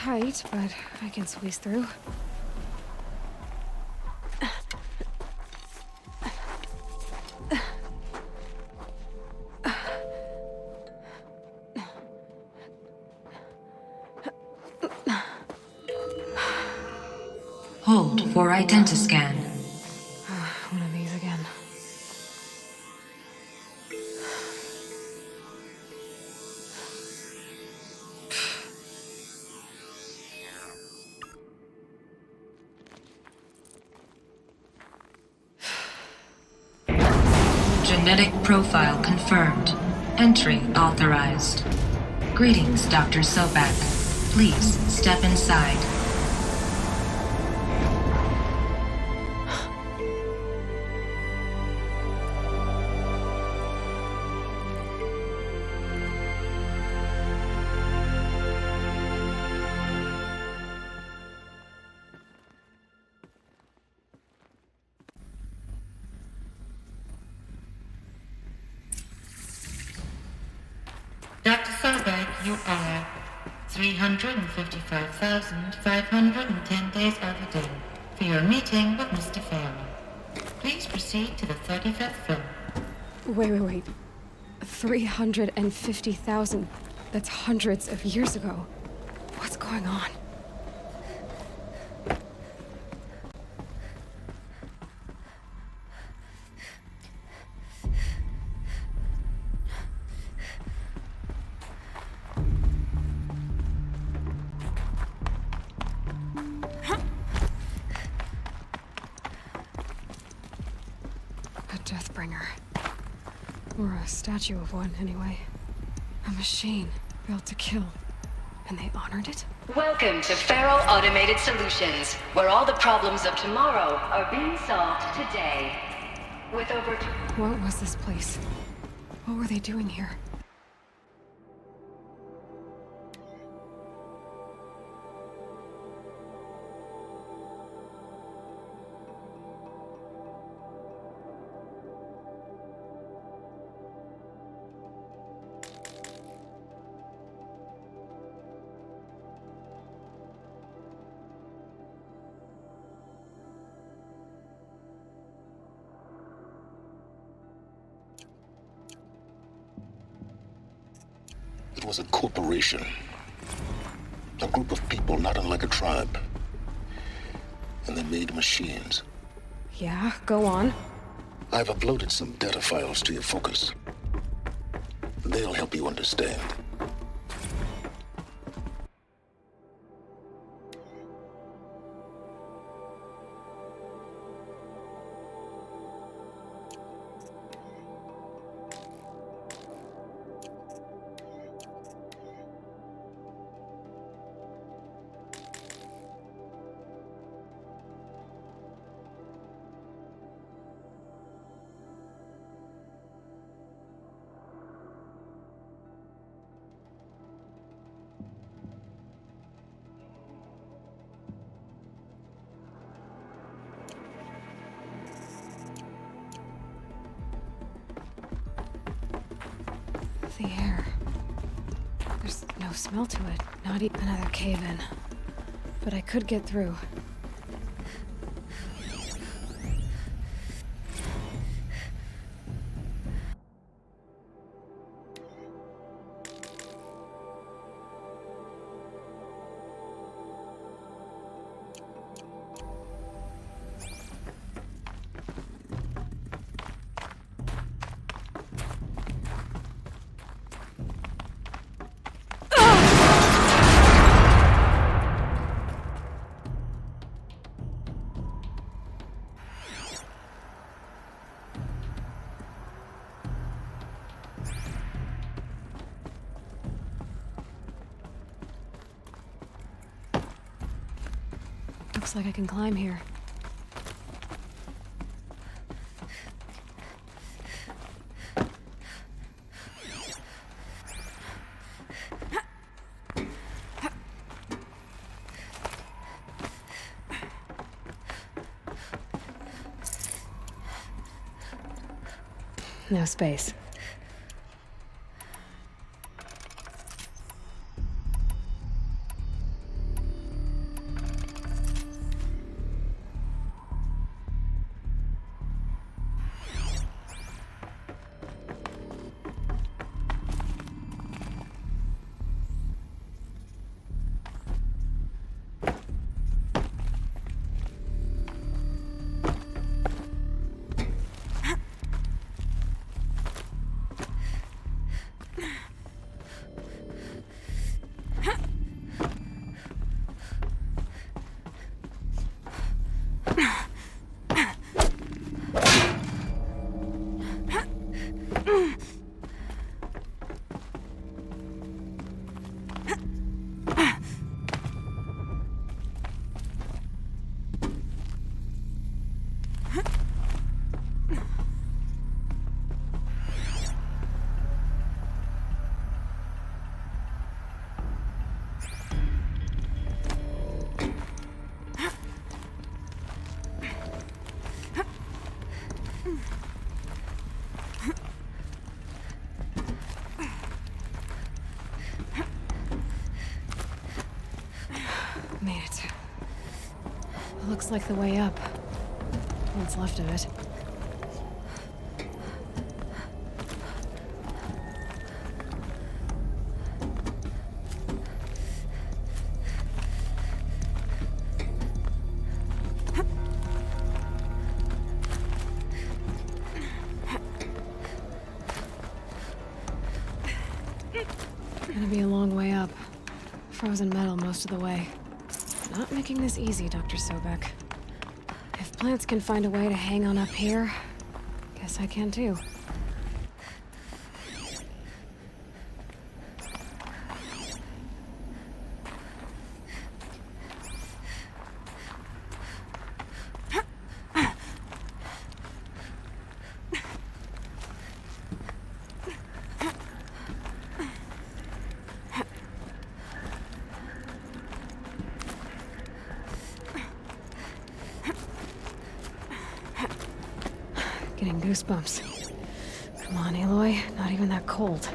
tight, but I can squeeze through. Hold for identiscan. One of these again. Genetic profile confirmed. Entry authorized. Greetings, Dr. Sobak. Please step inside. Dr. Sobek, you are 355,510 days overdue for your meeting with Mr. Farrell. Please proceed to the 35th floor. Wait. 350,000. That's hundreds of years ago. What's going on? A Deathbringer. Or a statue of one, anyway. A machine built to kill. And they honored it? Welcome to Feral Automated Solutions, where all the problems of tomorrow are being solved today. With over... What was this place? What were they doing here? It was a corporation. A group of people not unlike a tribe. And they made machines. Yeah, go on. I've uploaded some data files to your focus. They'll help you understand. The air. There's no smell to it. Not even another cave-in. But I could get through. Looks like I can climb here. No space. Made it. Looks like the way up. What's left of it. Gonna be a long way up. Frozen metal most of the way. Not making this easy, Dr. Sobek. If plants can find a way to hang on up here, guess I can too. Getting goosebumps. Come on, Aloy. Not even that cold.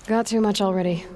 Got too much already.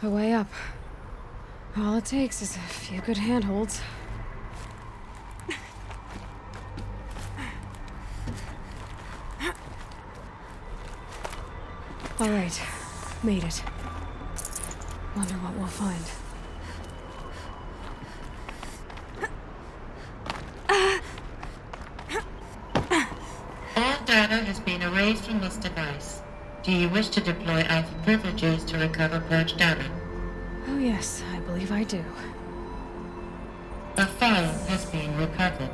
A way up. All it takes is a few good handholds. All right, made it. Wonder what we'll find. erased from this device. Do you wish to deploy Alpha privileges to recover purged data? Oh yes, I believe I do. A file has been recovered.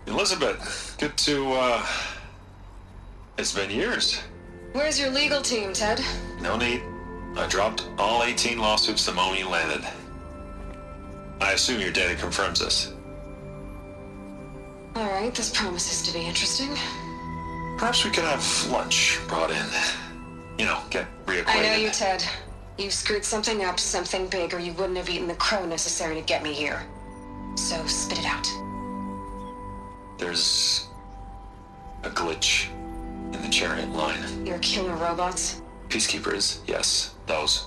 Elizabeth, good to, it's been years. Where's your legal team, Ted? No need. I dropped all 18 lawsuits the moment you landed. I assume your data confirms this. Alright, this promises to be interesting. Perhaps we could have lunch brought in. You know, get reacquainted. I know you, Ted. You screwed something up, something big, or you wouldn't have eaten the crow necessary to get me here. So, spit it out. There's a glitch in the chariot line. Your killer robots? Peacekeepers, yes, those.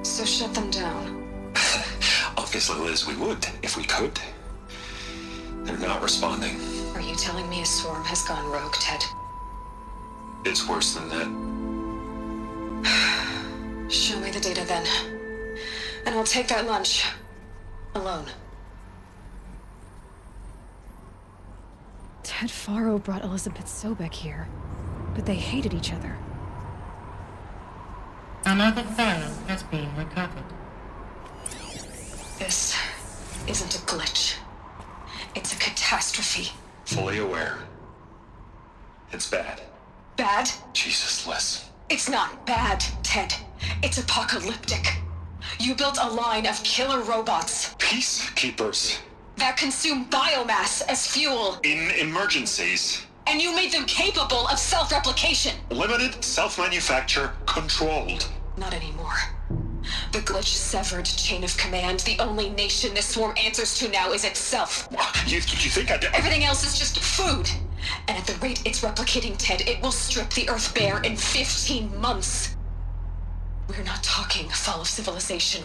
So shut them down. Obviously, Liz, we would, if we could. They're not responding. Are you telling me a swarm has gone rogue, Ted? It's worse than that. Show me the data then. And I'll take that lunch. Alone. Ted Faro brought Elizabeth Sobek here, but they hated each other. Another file has been recovered. This isn't a glitch. It's a catastrophe. Fully aware. It's bad. Bad? Jesus, Liz. It's not bad, Ted. It's apocalyptic. You built a line of killer robots Peacekeepers. that consume biomass as fuel, In emergencies. and you made them capable of self-replication. Limited, self-manufacture, controlled. Not anymore. The glitch severed chain of command. The only nation this swarm answers to now is itself. You think I did? Everything else is just food. And at the rate it's replicating, Ted, it will strip the Earth bare in 15 months. We're not talking fall of civilization.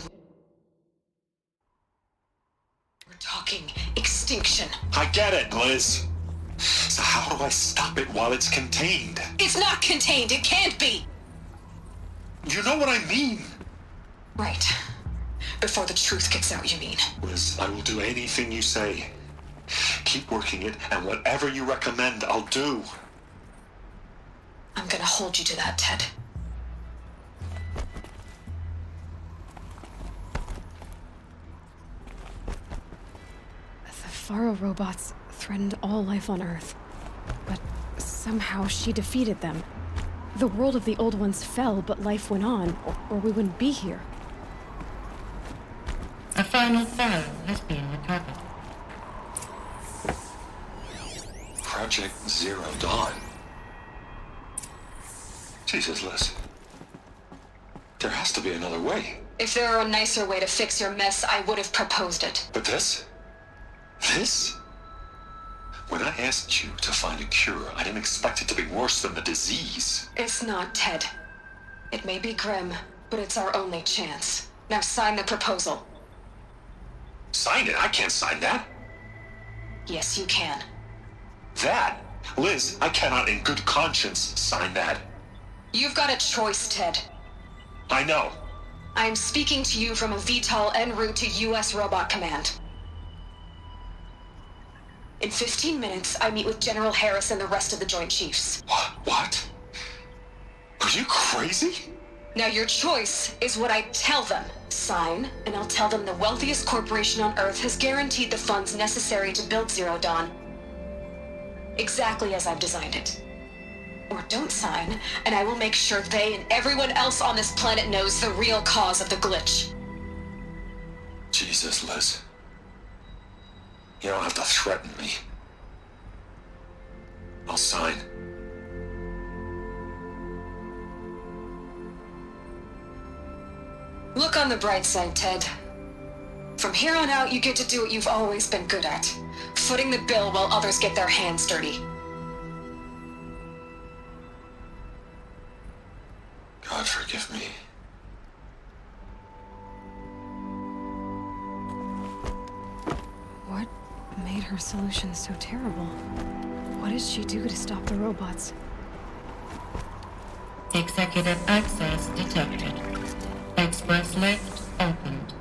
We're talking extinction. I get it, Liz. So how do I stop it while it's contained? It's not contained. It can't be. You know what I mean. Right. Before the truth gets out, you mean? Liz, I will do anything you say. Keep working it, and whatever you recommend, I'll do. I'm gonna hold you to that, Ted. The Faro robots threatened all life on Earth. But somehow she defeated them. The world of the old ones fell, but life went on, or we wouldn't be here. A final file has been recovered. Project Zero Dawn. Jesus, Liz. There has to be another way. If there were a nicer way to fix your mess, I would have proposed it. But this? This? When I asked you to find a cure, I didn't expect it to be worse than the disease. It's not, Ted. It may be grim, but it's our only chance. Now sign the proposal. Sign it? I can't sign that. Yes, you can. That? Liz, I cannot in good conscience sign that. You've got a choice, Ted. I know. I'm speaking to you from a VTOL en route to U.S. Robot Command. In 15 minutes, I meet with General Harris and the rest of the Joint Chiefs. What? Are you crazy? Now your choice is what I tell them. Sign, and I'll tell them the wealthiest corporation on Earth has guaranteed the funds necessary to build Zero Dawn. Exactly as I've designed it. Or don't sign, and I will make sure they and everyone else on this planet knows the real cause of the glitch. Jesus, Liz. You don't have to threaten me. I'll sign. Look on the bright side, Ted. From here on out, you get to do what you've always been good at. Footing the bill while others get their hands dirty. God forgive me. What made her solution so terrible? What does she do to stop the robots? Executive access detected. express lift opened.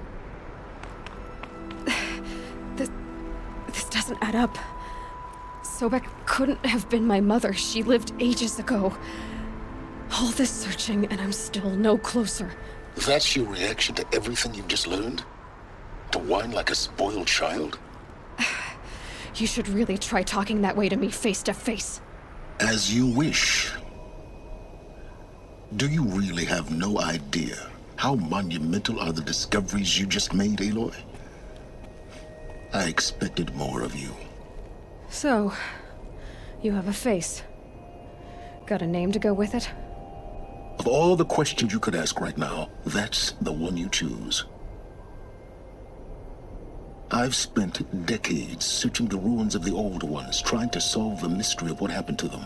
This doesn't add up. Sobek couldn't have been my mother. She lived ages ago. All this searching, and I'm still no closer. That's your reaction to everything you've just learned? To whine like a spoiled child? You should really try talking that way to me face to face. As you wish. Do you really have no idea how monumental are the discoveries you just made, Aloy? I expected more of you. So, you have a face. Got a name to go with it? Of all the questions you could ask right now, that's the one you choose. I've spent decades searching the ruins of the old ones, trying to solve the mystery of what happened to them.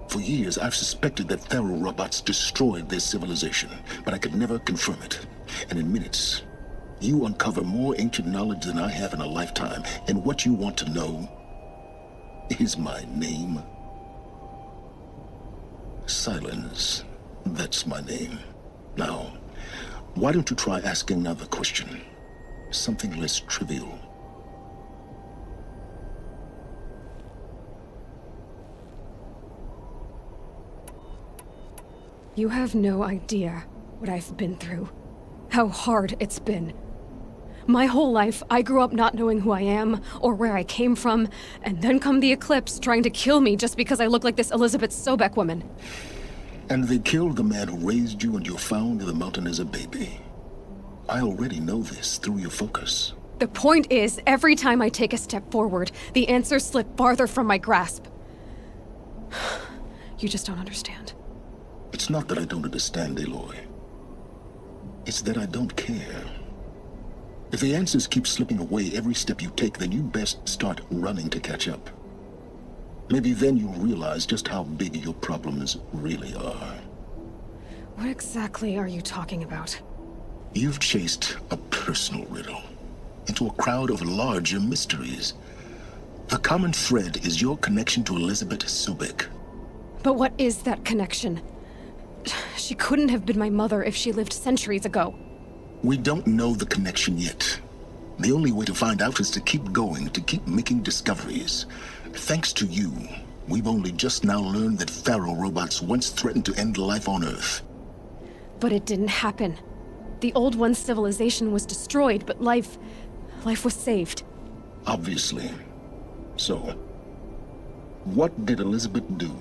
For years, I've suspected that Faro robots destroyed their civilization, but I could never confirm it. And in minutes, you uncover more ancient knowledge than I have in a lifetime, and what you want to know is my name. Silence. That's my name. Now, why don't you try asking another question? Something less trivial. You have no idea what I've been through. How hard it's been. My whole life, I grew up not knowing who I am or where I came from, and then come the Eclipse trying to kill me just because I look like this Elizabeth Sobek woman. And they killed the man who raised you and you found in the mountain as a baby. I already know this through your focus. The point is, every time I take a step forward, the answers slip farther from my grasp. You just don't understand. It's not that I don't understand, Aloy. It's that I don't care. If the answers keep slipping away every step you take, then you best start running to catch up. Maybe then you'll realize just how big your problems really are. What exactly are you talking about? You've chased a personal riddle into a crowd of larger mysteries. The common thread is your connection to Elizabeth Sobek. But what is that connection? She couldn't have been my mother if she lived centuries ago. We don't know the connection yet. The only way to find out is to keep going, to keep making discoveries. Thanks to you, we've only just now learned that Faro robots once threatened to end life on Earth. But it didn't happen. The old one's civilization was destroyed, but life was saved. Obviously. So, what did Elizabeth do?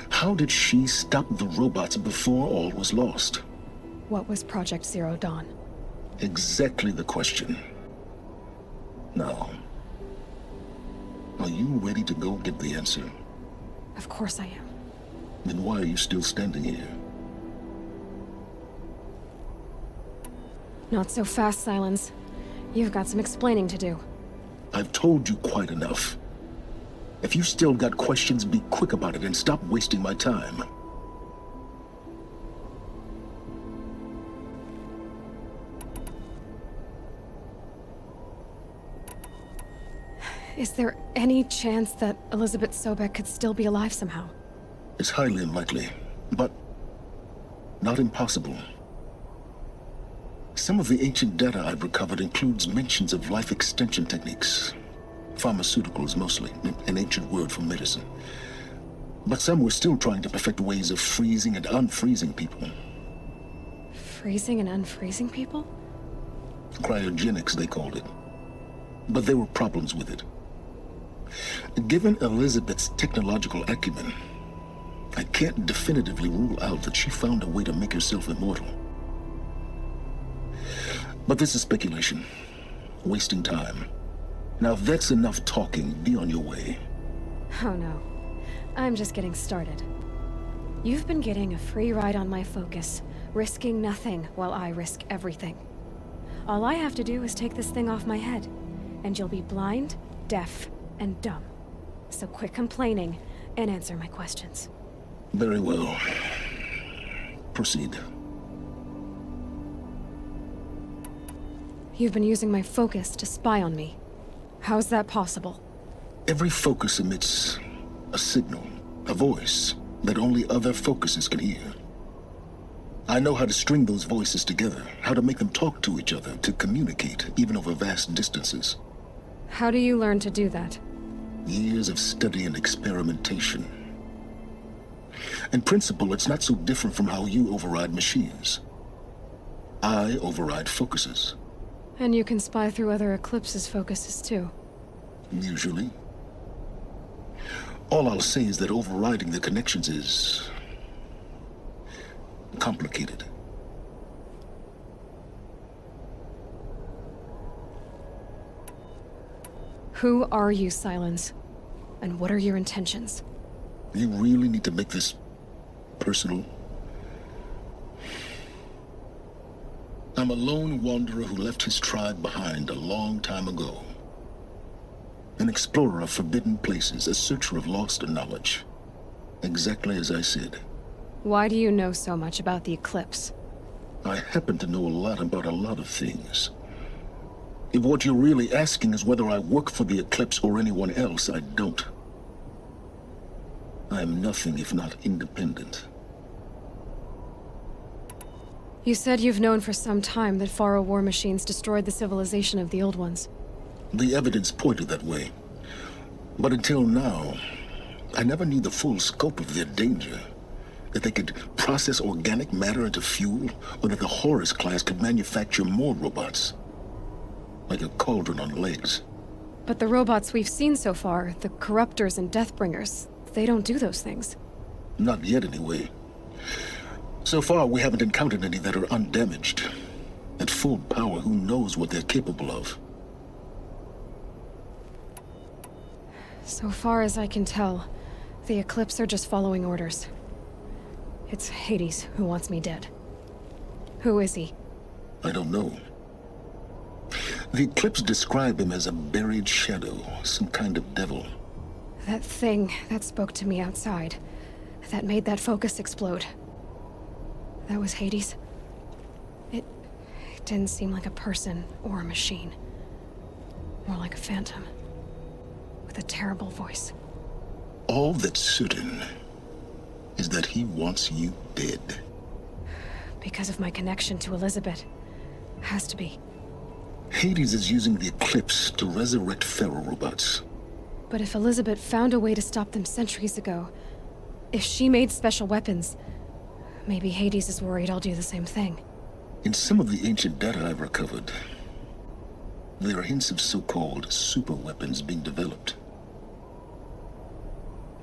How did she stop the robots before all was lost? What was Project Zero Dawn? Exactly the question. Now, are you ready to go get the answer? Of course I am. Then why are you still standing here? Not so fast, Silence. You've got some explaining to do. I've told you quite enough. If you still got questions, be quick about it and stop wasting my time. Is there any chance that Elizabeth Sobek could still be alive somehow? It's highly unlikely, but not impossible. Some of the ancient data I've recovered includes mentions of life extension techniques. Pharmaceuticals, mostly, an ancient word for medicine. But some were still trying to perfect ways of freezing and unfreezing people. Freezing and unfreezing people? Cryogenics, they called it. But there were problems with it. Given Elizabeth's technological acumen, I can't definitively rule out that she found a way to make herself immortal. But this is speculation. Wasting time. Now if that's enough talking, be on your way. Oh no. I'm just getting started. You've been getting a free ride on my focus, risking nothing while I risk everything. All I have to do is take this thing off my head, and you'll be blind, deaf, and dumb. So quit complaining and answer my questions. Very well. Proceed. You've been using my focus to spy on me. How's that possible? Every focus emits a signal, a voice that only other focuses can hear. I know how to string those voices together, how to make them talk to each other, to communicate, even over vast distances. How do you learn to do that? Years of study and experimentation. In principle, it's not so different from how you override machines. I override focuses. And you can spy through other Eclipse's focuses too. Usually. All I'll say is that overriding the connections is complicated. Who are you, Silence? And what are your intentions? You really need to make this personal? I'm a lone wanderer who left his tribe behind a long time ago. An explorer of forbidden places, a searcher of lost knowledge. Exactly as I said. Why do you know so much about the Eclipse? I happen to know a lot about a lot of things. If what you're really asking is whether I work for the Eclipse or anyone else, I don't. I am nothing if not independent. You said you've known for some time that Faro war machines destroyed the civilization of the Old Ones. The evidence pointed that way. But until now, I never knew the full scope of their danger. That they could process organic matter into fuel, or that the Horus class could manufacture more robots. Like a cauldron on legs. But the robots we've seen so far, the Corruptors and Deathbringers, they don't do those things. Not yet, anyway. So far, we haven't encountered any that are undamaged. At full power, who knows what they're capable of? So far as I can tell, the Eclipse are just following orders. It's Hades who wants me dead. Who is he? I don't know. The Eclipse describe him as a buried shadow, some kind of devil. That thing that spoke to me outside, that made that focus explode. That was Hades. It didn't seem like a person or a machine. More like a phantom. With a terrible voice. All that's certain is that he wants you dead. Because of my connection to Elizabeth. Has to be. Hades is using the Eclipse to resurrect feral robots. But if Elizabeth found a way to stop them centuries ago, if she made special weapons, maybe Hades is worried I'll do the same thing. In some of the ancient data I've recovered, there are hints of so-called super weapons being developed.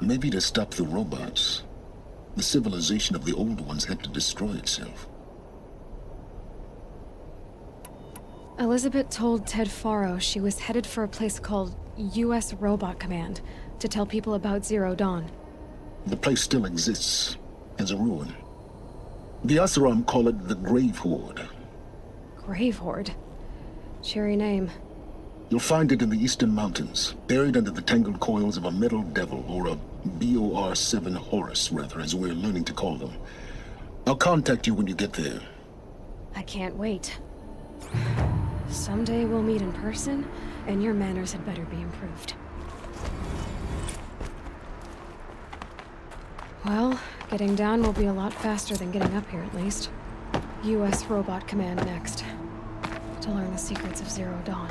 Maybe to stop the robots, the civilization of the old ones had to destroy itself. Elizabeth told Ted Faro she was headed for a place called U.S. Robot Command to tell people about Zero Dawn. The place still exists, as a ruin. The Asaram call it the Grave Horde. Grave Horde? Cheery name. You'll find it in the Eastern Mountains, buried under the tangled coils of a metal devil, or a BOR-7 Horus, rather, as we're learning to call them. I'll contact you when you get there. I can't wait. Someday we'll meet in person, and your manners had better be improved. Well, getting down will be a lot faster than getting up here, at least. U.S. Robot Command next. To learn the secrets of Zero Dawn.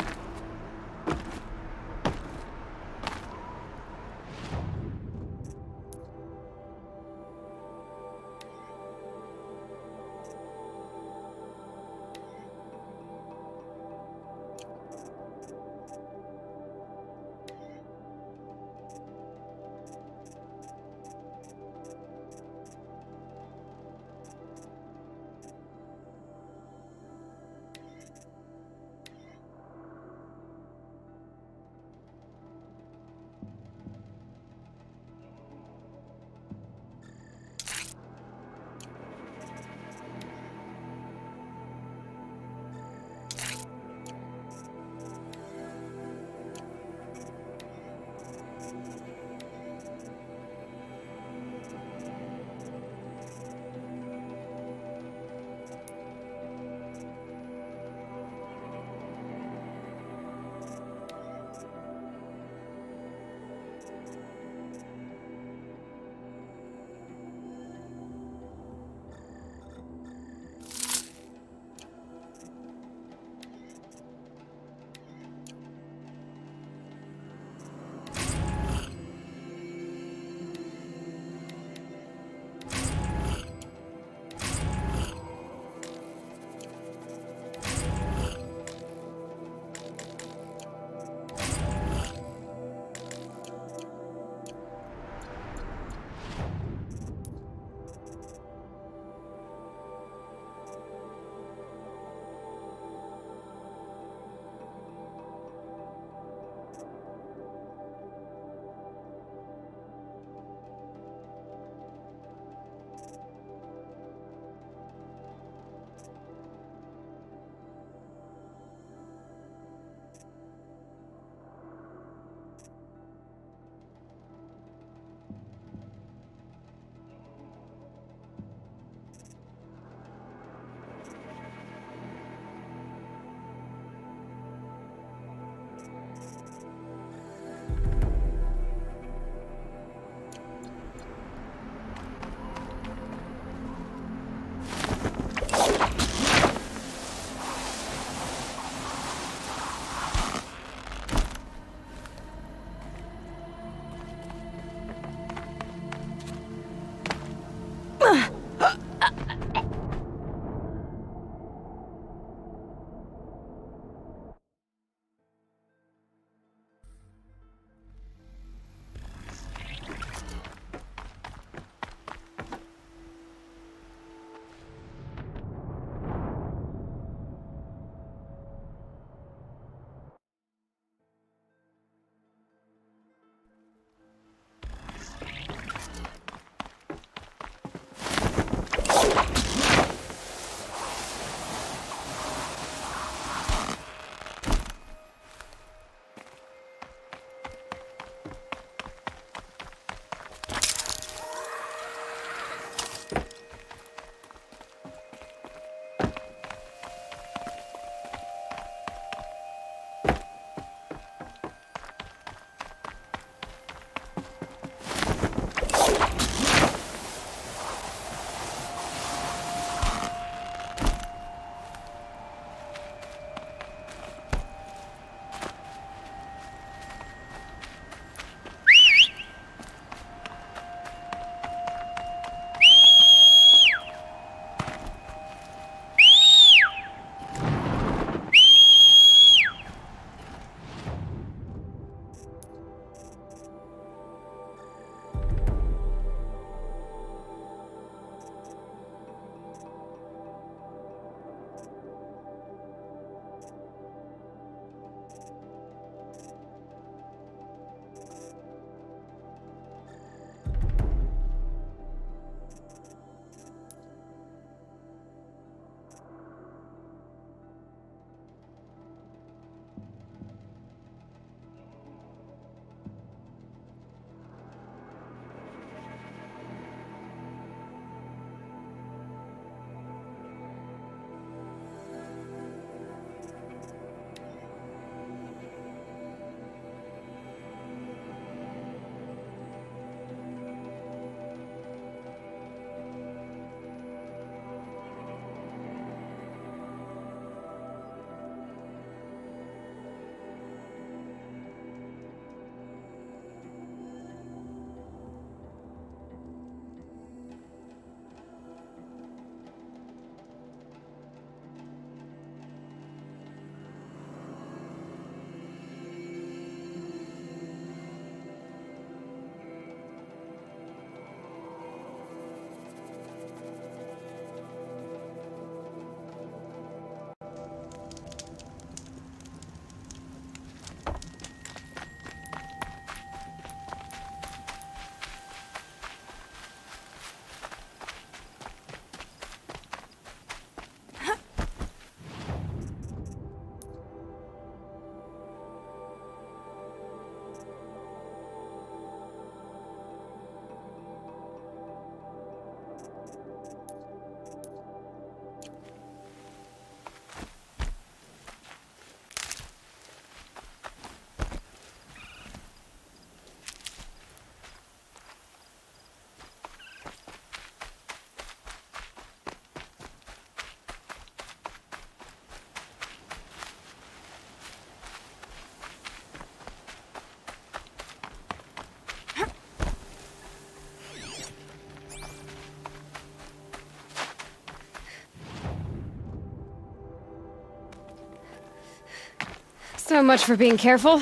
So much for being careful.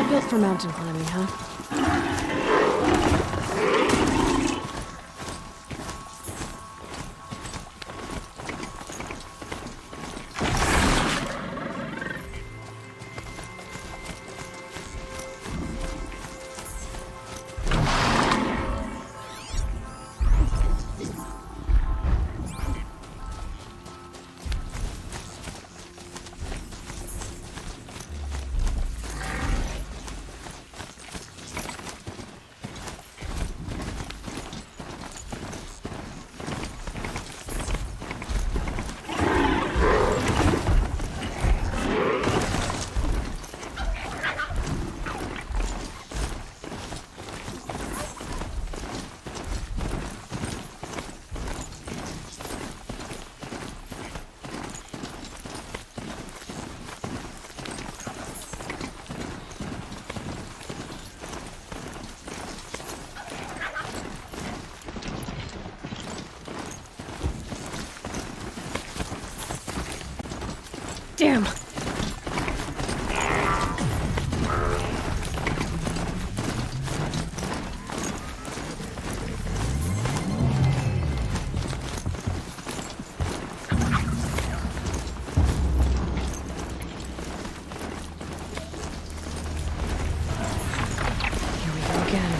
Built for mountain climbing, huh? Damn. Here we go again.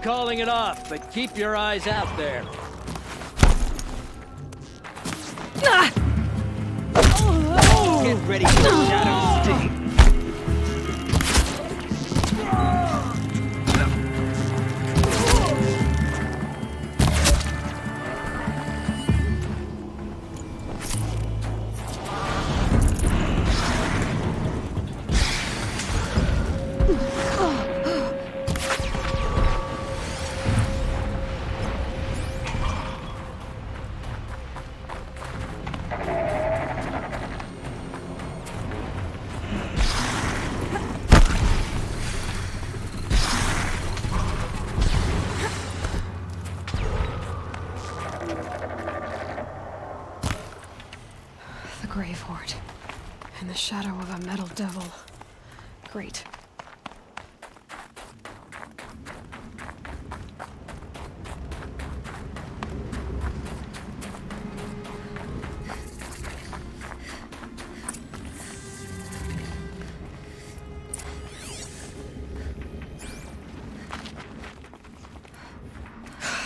calling it off, but keep your eyes out there. Get ready for the shadow sting. The Grave Horde. In the shadow of a metal devil. Great.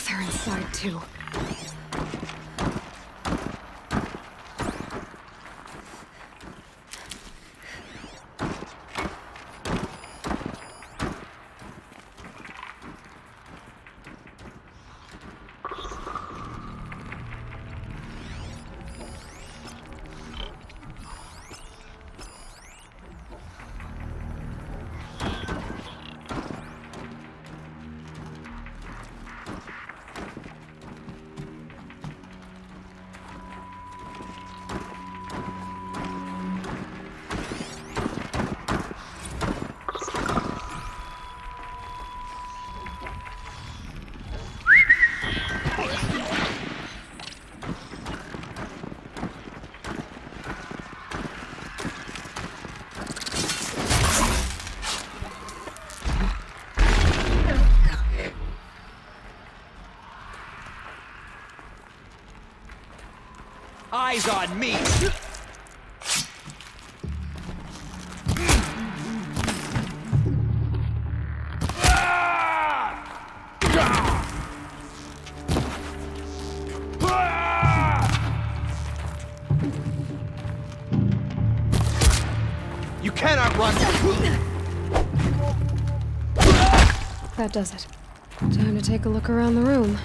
They're inside too. Eyes on me! You cannot run! That does it. Time to take a look around the room.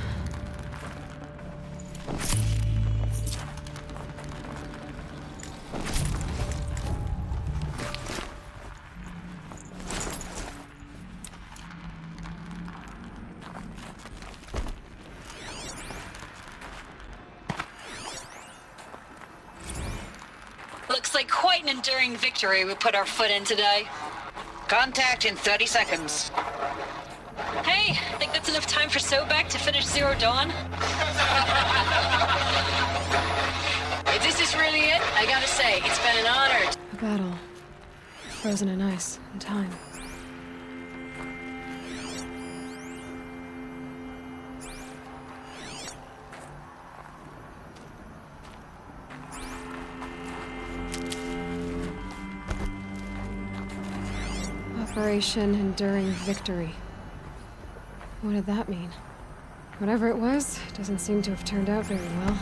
Looks like quite an enduring victory we put our foot in today. Contact in 30 seconds. Hey, think that's enough time for Sobek to finish Zero Dawn? If this is really it, I gotta say, it's been an honor. A battle. Frozen in ice and time. Operation Enduring Victory. What did that mean? Whatever it was, it doesn't seem to have turned out very well.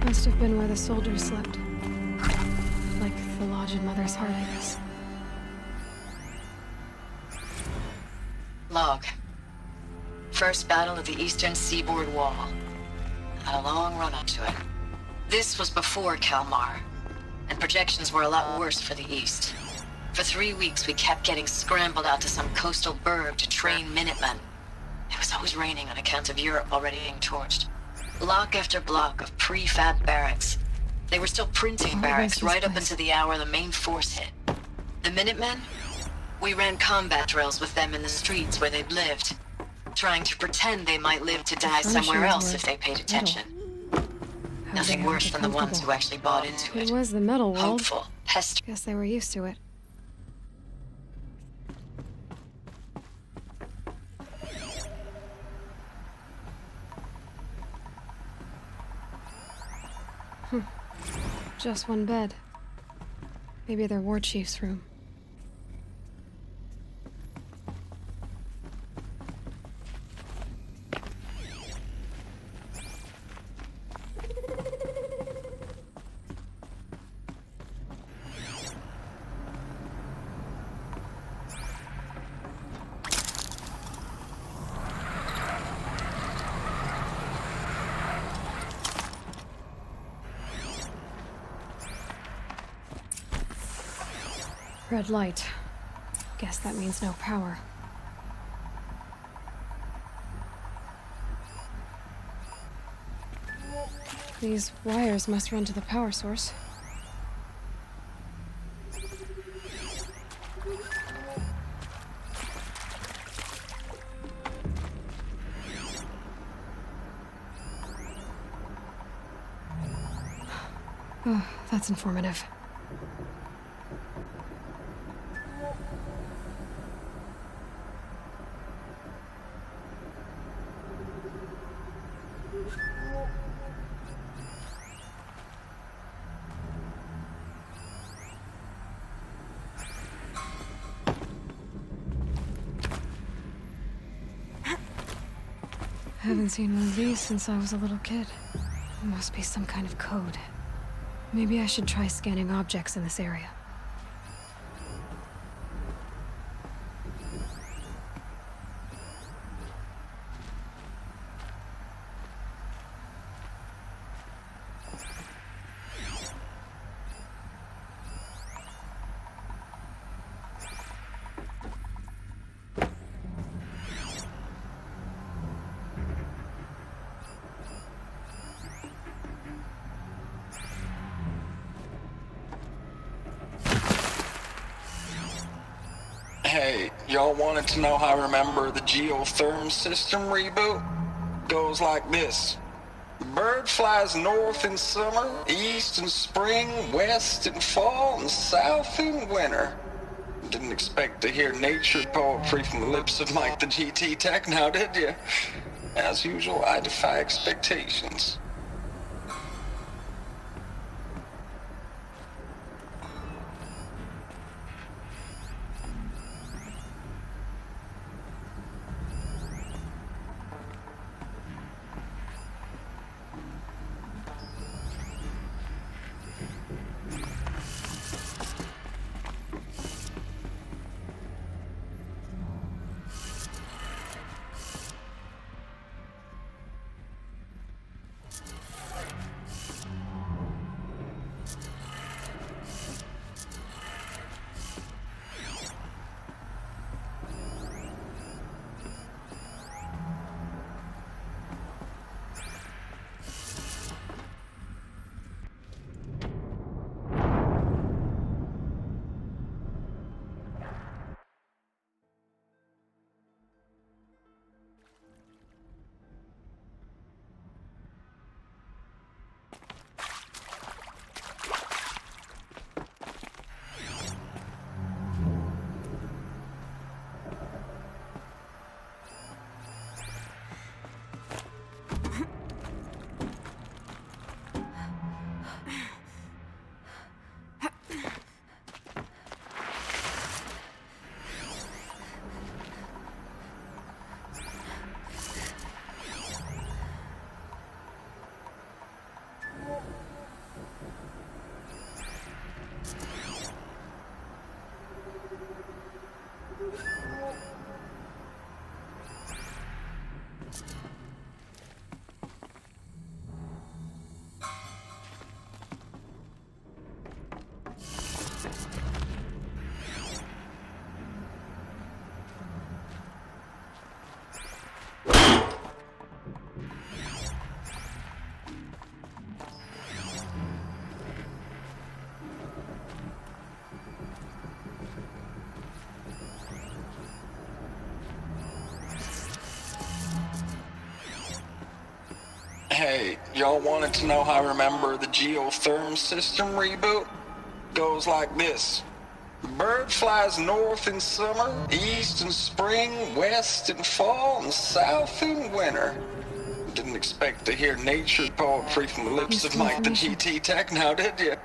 Must have been where the soldiers slept. Like the lodge in Mother's Heart, I guess. Log. First battle of the eastern seaboard wall. Had a long run up to it. This was before Kalmar, and projections were a lot worse for the east. For 3 weeks, we kept getting scrambled out to some coastal burg to train Minutemen. It was always raining on account of Europe already being torched. Block after block of prefab barracks. They were still printing barracks right up into the hour the main force hit. The Minutemen? We ran combat drills with them in the streets where they'd lived. trying to pretend they might live to die furnishings somewhere else were if they paid metal. attention. How'd Nothing they have worse it than the ones comfortable? who actually bought into It it. was the metal world. Hopeful, pester. Guess they were used to it. Just one bed. Maybe their war chief's room. Red light. Guess that means no power. These wires must run to the power source. Oh, that's informative. Haven't seen one of these since I was a little kid. It must be some kind of code. Maybe I should try scanning objects in this area. Hey, y'all wanted to know how I remember the geotherm system reboot? Goes like this. Bird flies north in summer, east in spring, west in fall, and south in winter. Didn't expect to hear nature poetry from the lips of Mike the GT Tech now, did you? As usual, I defy expectations. Hey, y'all wanted to know how I remember the geotherm system reboot? Goes like this. Bird flies north in summer, east in spring, west in fall, and south in winter. Didn't expect to hear nature poetry from the lips of Useful Mike the information. GT Tech now, did you?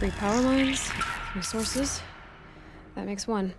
Three power lines, three sources. That makes one.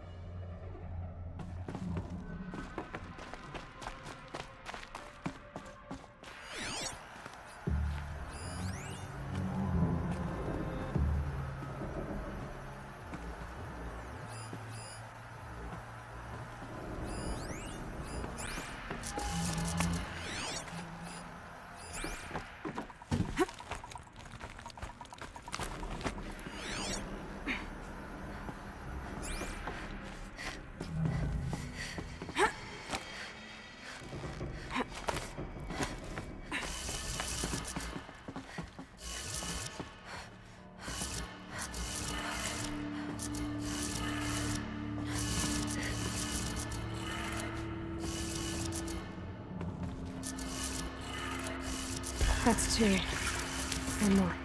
That's two. One more.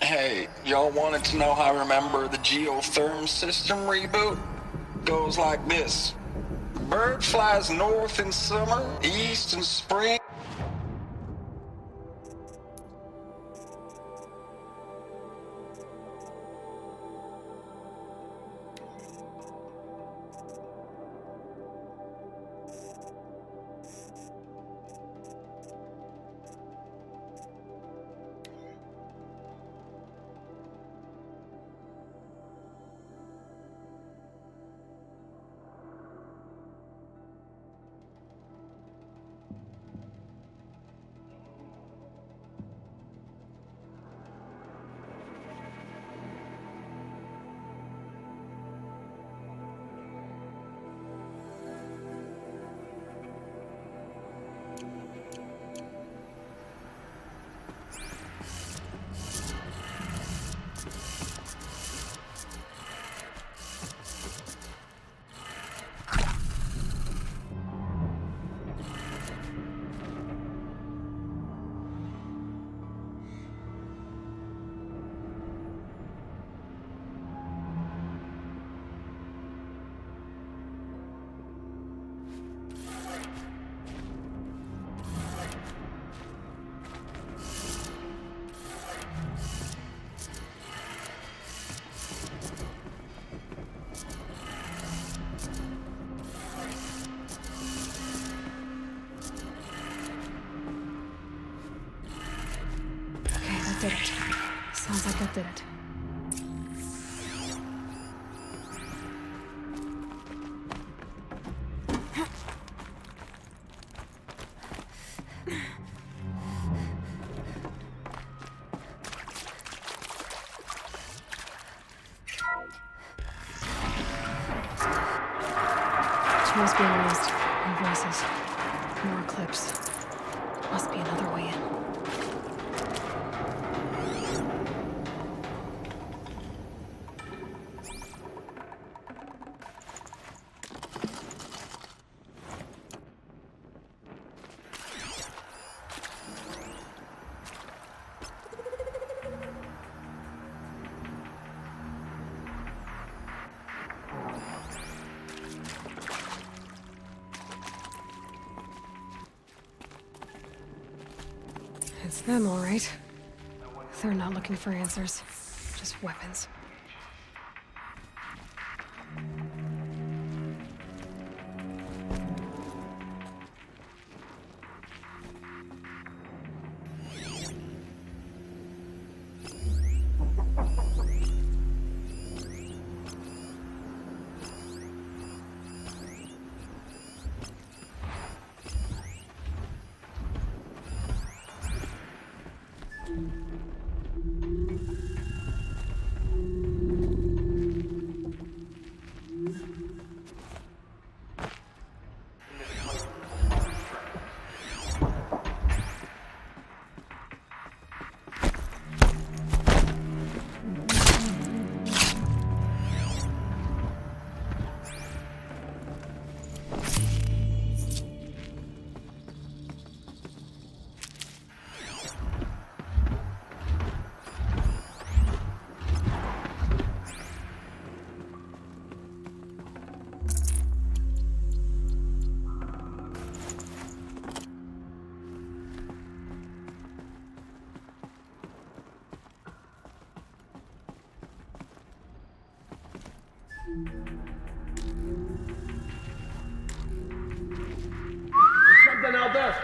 Hey, y'all wanted to know how I remember the geotherm system reboot? Goes like this. Bird flies north in summer, east in spring. Did it. Sounds like that did it. Tools being used. And voices. More clips. Must be another way in. It's them, all right. They're not looking for answers, just weapons. Something out there!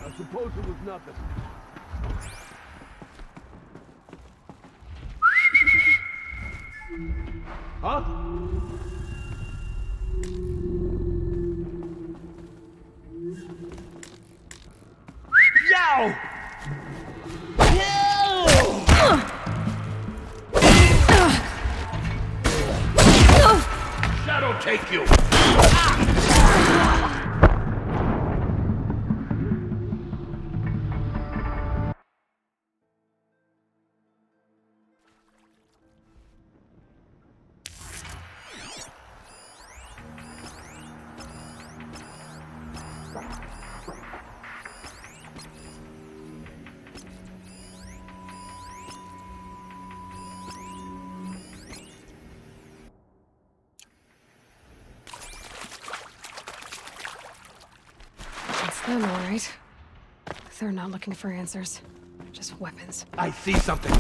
I suppose it was nothing. Huh? Yow! Shadow take you! It's them, all right. They're not looking for answers, just weapons. I see something.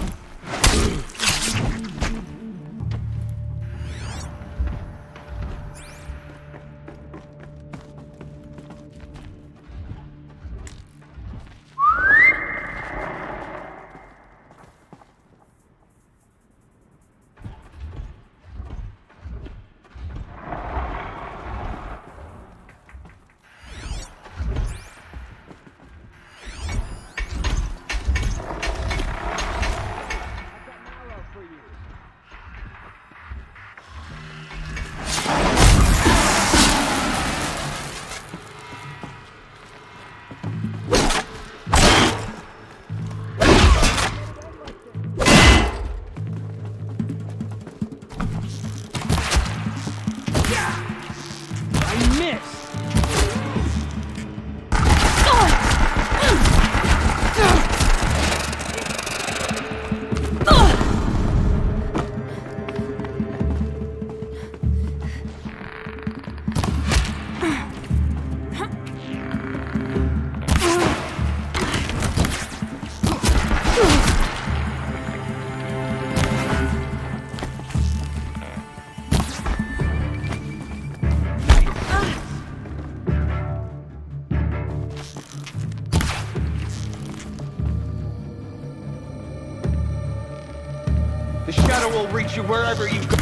shadow will reach you wherever you go.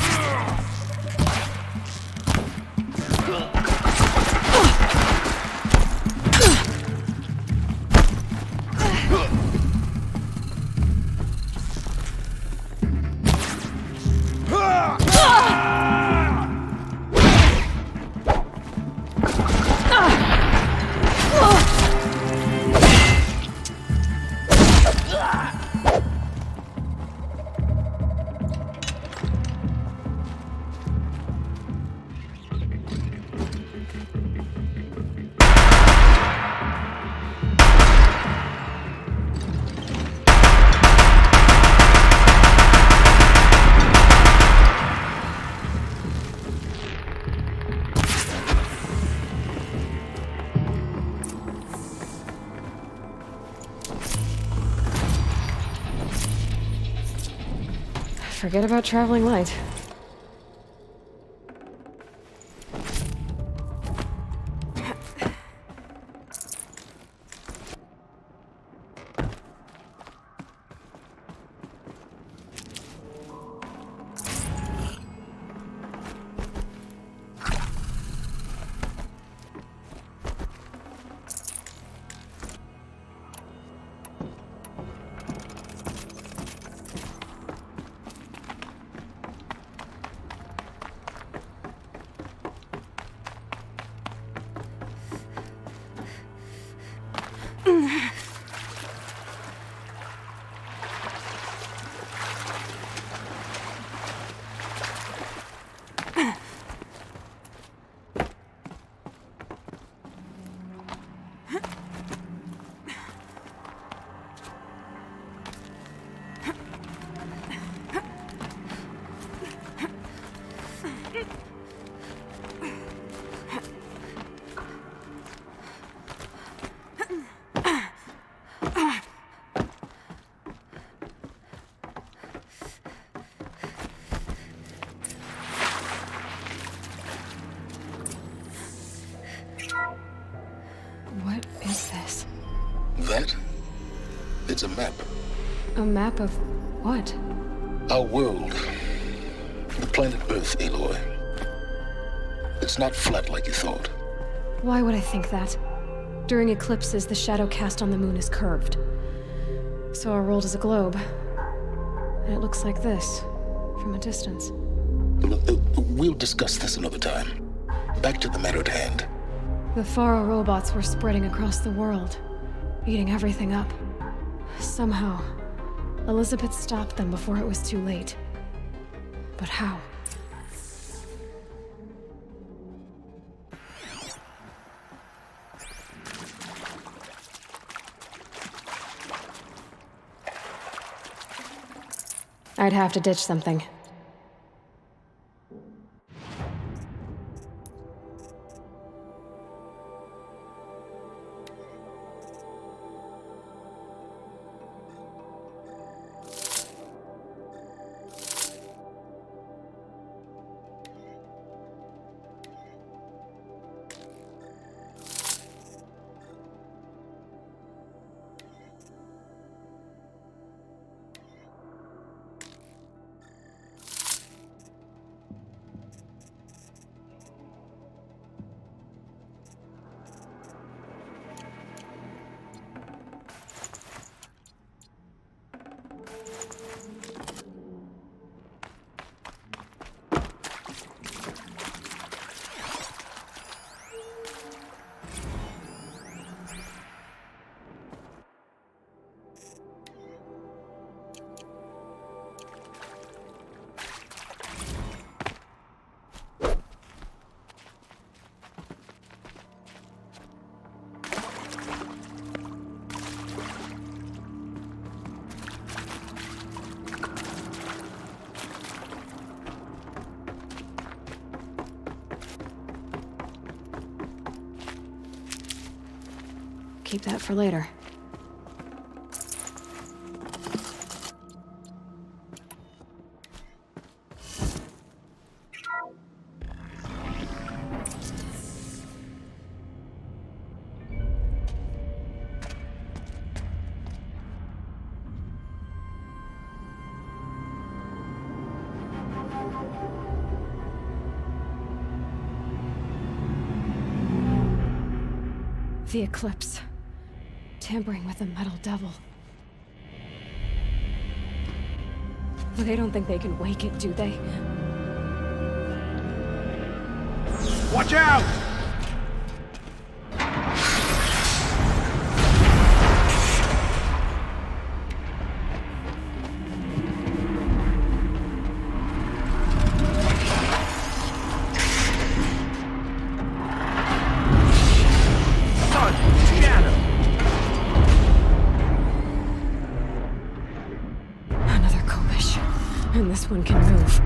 Forget about traveling light. What is this? That? It's a map. A map of what? Our world. The planet Earth, Aloy. It's not flat like you thought. Why would I think that? During eclipses, the shadow cast on the moon is curved. So our world is a globe. And it looks like this, from a distance. We'll discuss this another time. Back to the matter at hand. The Faro robots were spreading across the world, eating everything up. Somehow, Elizabeth stopped them before it was too late. But how? I'd have to ditch something. Keep that for later. The Eclipse. Tampering with the Metal Devil. They don't think they can wake it, do they? Watch out! Another Kobish. And this one can move.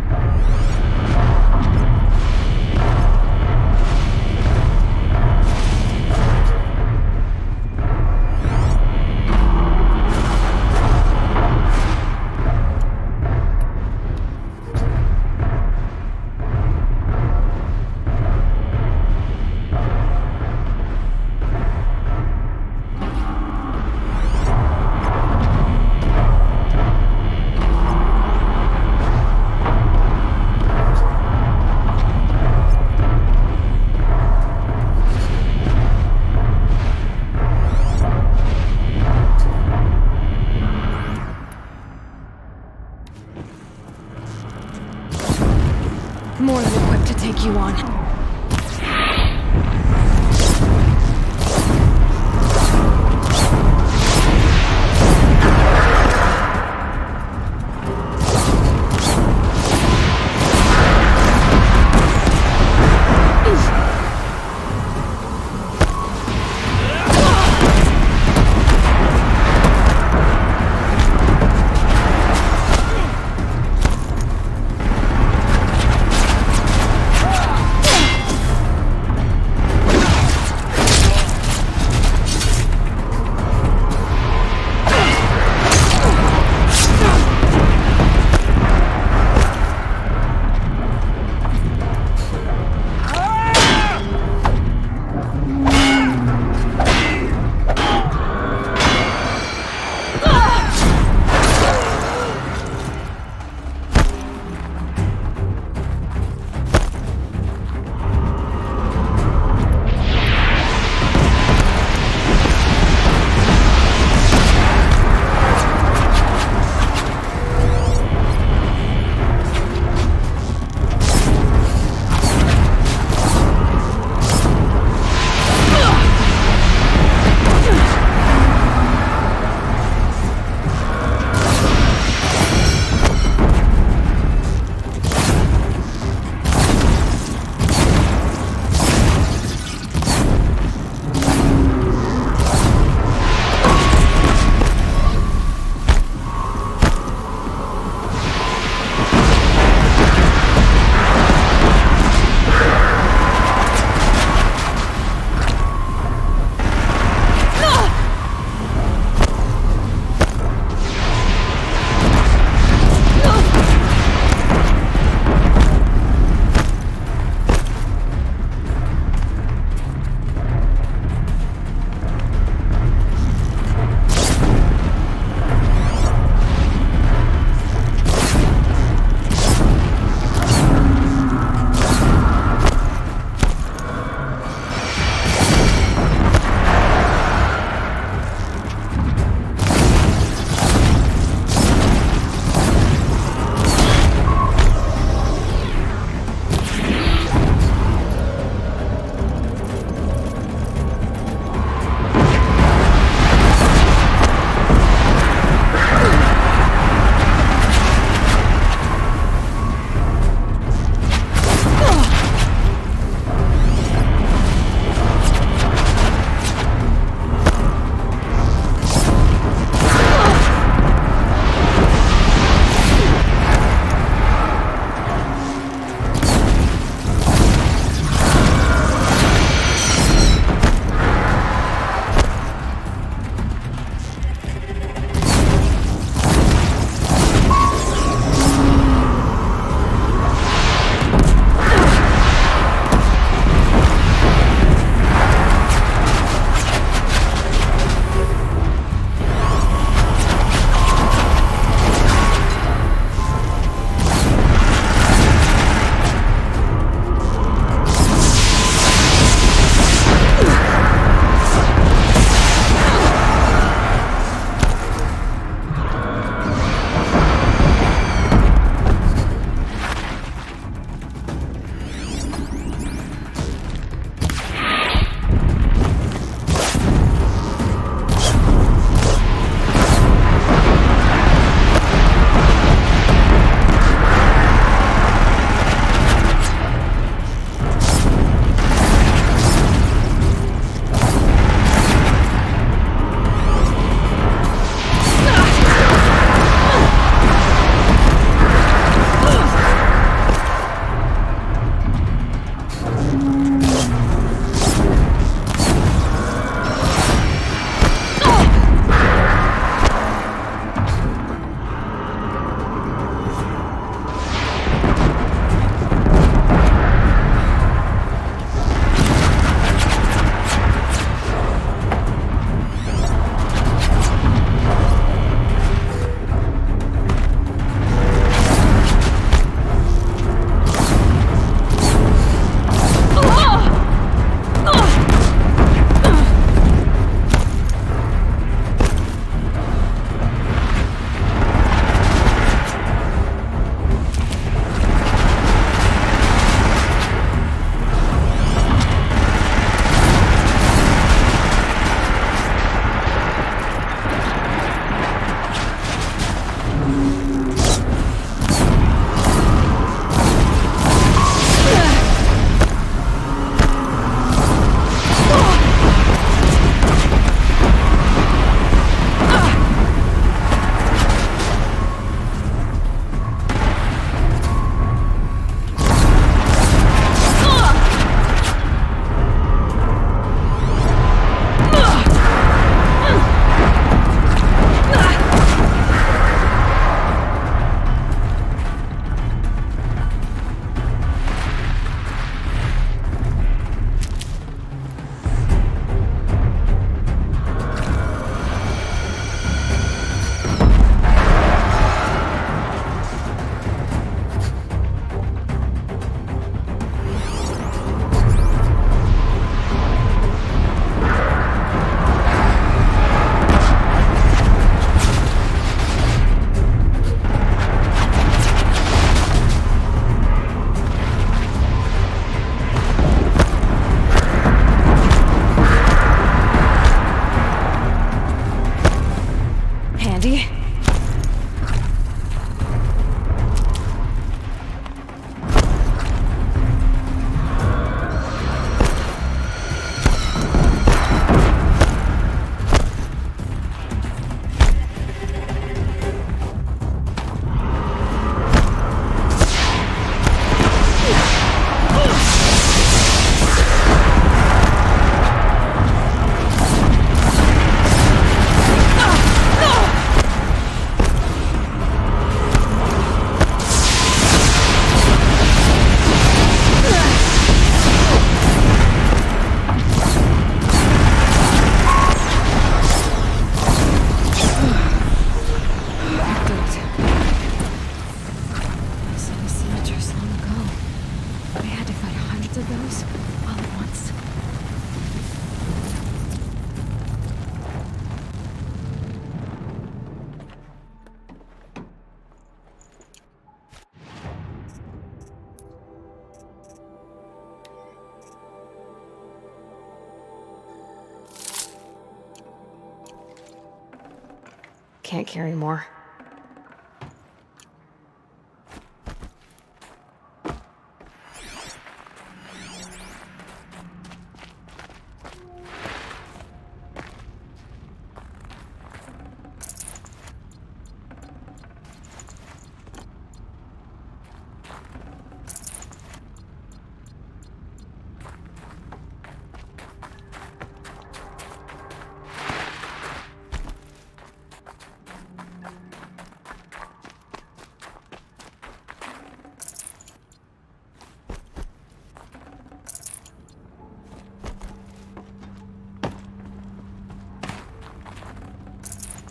Can't carry more.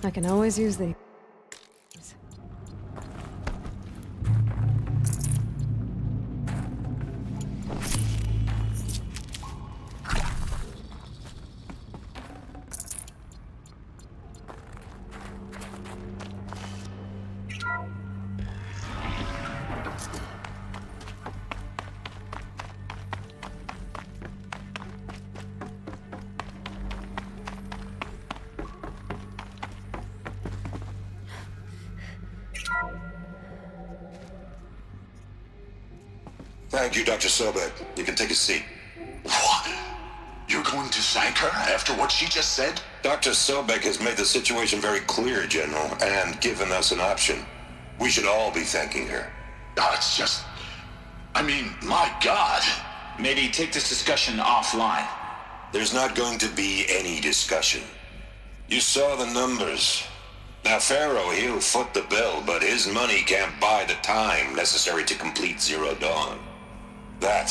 I can always use these. Thank you, Dr. Sobek. You can take a seat. What? You're going to thank her after what she just said? Dr. Sobek has made the situation very clear, General, and given us an option. We should all be thanking her. Oh, it's just... I mean, my God. Maybe take this discussion offline. There's not going to be any discussion. You saw the numbers. Now, Pharaoh, he'll foot the bill, but his money can't buy the time necessary to complete Zero Dawn. That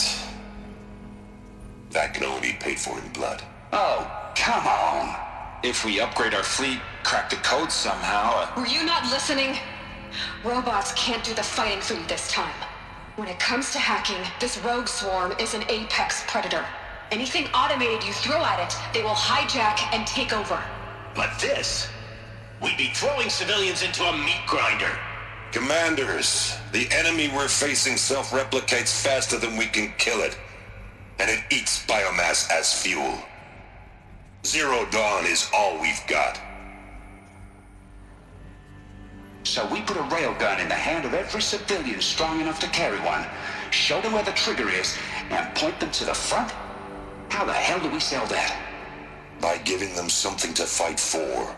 can only be paid for in blood. Oh, come on. If we upgrade our fleet, crack the code somehow... Were you not listening? Robots can't do the fighting for you this time. When it comes to hacking, this rogue swarm is an apex predator. Anything automated you throw at it, they will hijack and take over. But this... we'd be throwing civilians into a meat grinder. Commanders, the enemy we're facing self-replicates faster than we can kill it. And it eats biomass as fuel. Zero Dawn is all we've got. So we put a railgun in the hand of every civilian strong enough to carry one, show them where the trigger is, and point them to the front? How the hell do we sell that? By giving them something to fight for.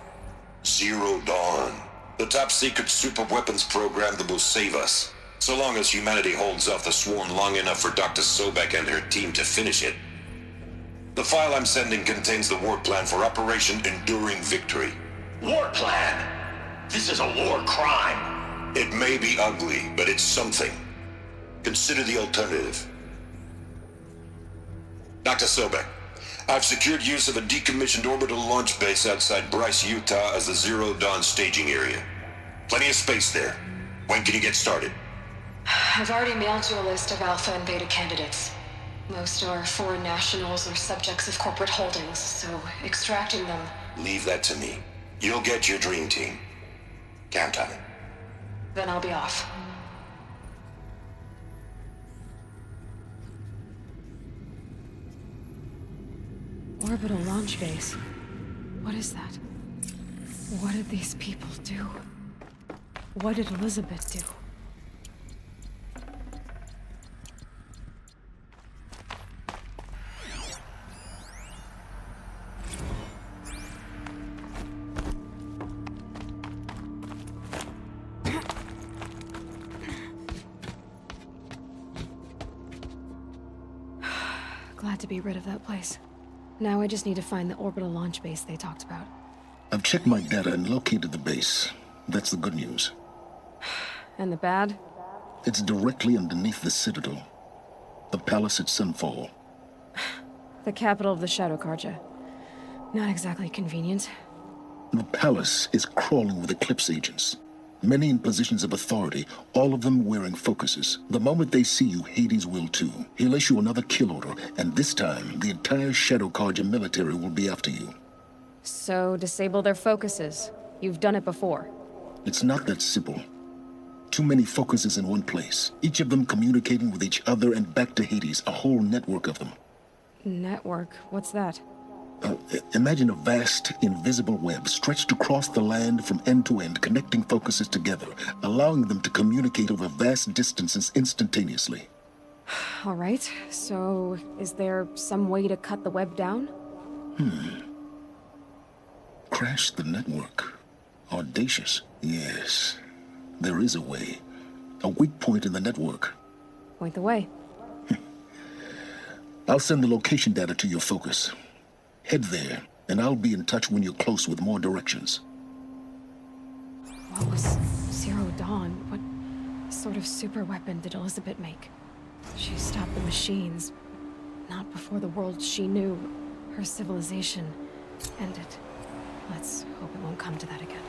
Zero Dawn. The top-secret super-weapons program that will save us. So long as humanity holds off the swarm long enough for Dr. Sobek and her team to finish it. The file I'm sending contains the war plan for Operation Enduring Victory. War plan? This is a war crime. It may be ugly, but it's something. Consider the alternative. Dr. Sobek, I've secured use of a decommissioned orbital launch base outside Bryce, Utah as the Zero Dawn staging area. Plenty of space there. When can you get started? I've already mailed you a list of Alpha and Beta candidates. Most are foreign nationals or subjects of corporate holdings, so extracting them... Leave that to me. You'll get your dream team. Count on it. Then I'll be off. Orbital launch base. What is that? What did these people do? What did Elizabeth do? Glad to be rid of that place. Now I just need to find the orbital launch base they talked about. I've checked my data and located the base. That's the good news. And the bad? It's directly underneath the Citadel. The palace at Sunfall. The capital of the Shadow Carja. Not exactly convenient. The palace is crawling with Eclipse agents. Many in positions of authority, all of them wearing focuses. The moment they see you, Hades will too. He'll issue another kill order, and this time, the entire Shadow Carja military will be after you. So, disable their focuses. You've done it before. It's not that simple. Too many focuses in one place, each of them communicating with each other and back to Hades, a whole network of them. Network? What's that? Imagine a vast, invisible web stretched across the land from end to end, connecting focuses together, allowing them to communicate over vast distances instantaneously. All right, so is there some way to cut the web down? Crash the network. Audacious. Yes, there is a way. A weak point in the network. Point the way. I'll send the location data to your focus. Head there, and I'll be in touch when you're close with more directions. What was Zero Dawn? What sort of super weapon did Elizabeth make? She stopped the machines. Not before the world she knew, her civilization, ended. Let's hope it won't come to that again.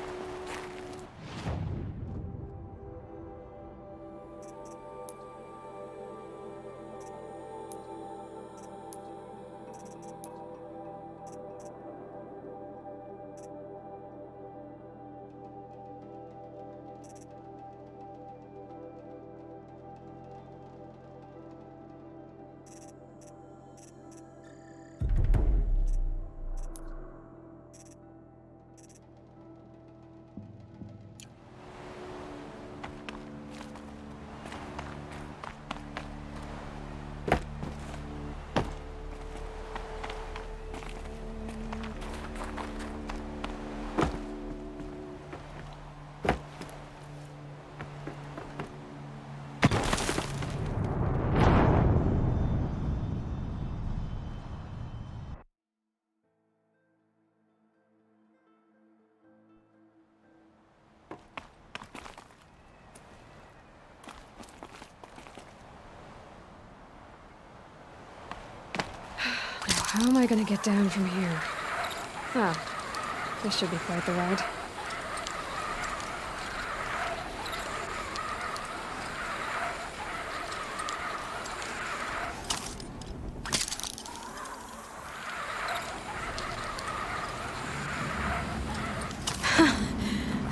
How am I gonna get down from here? Ah, this should be quite the ride.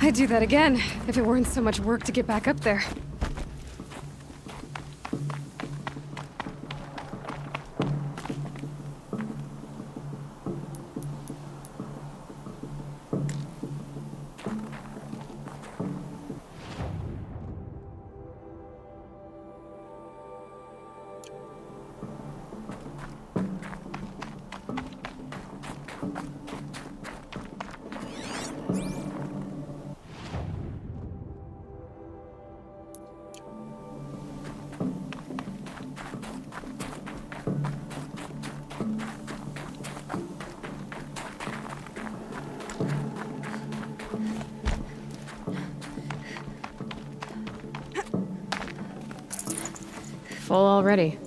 I'd do that again, if it weren't so much work to get back up there. Full already.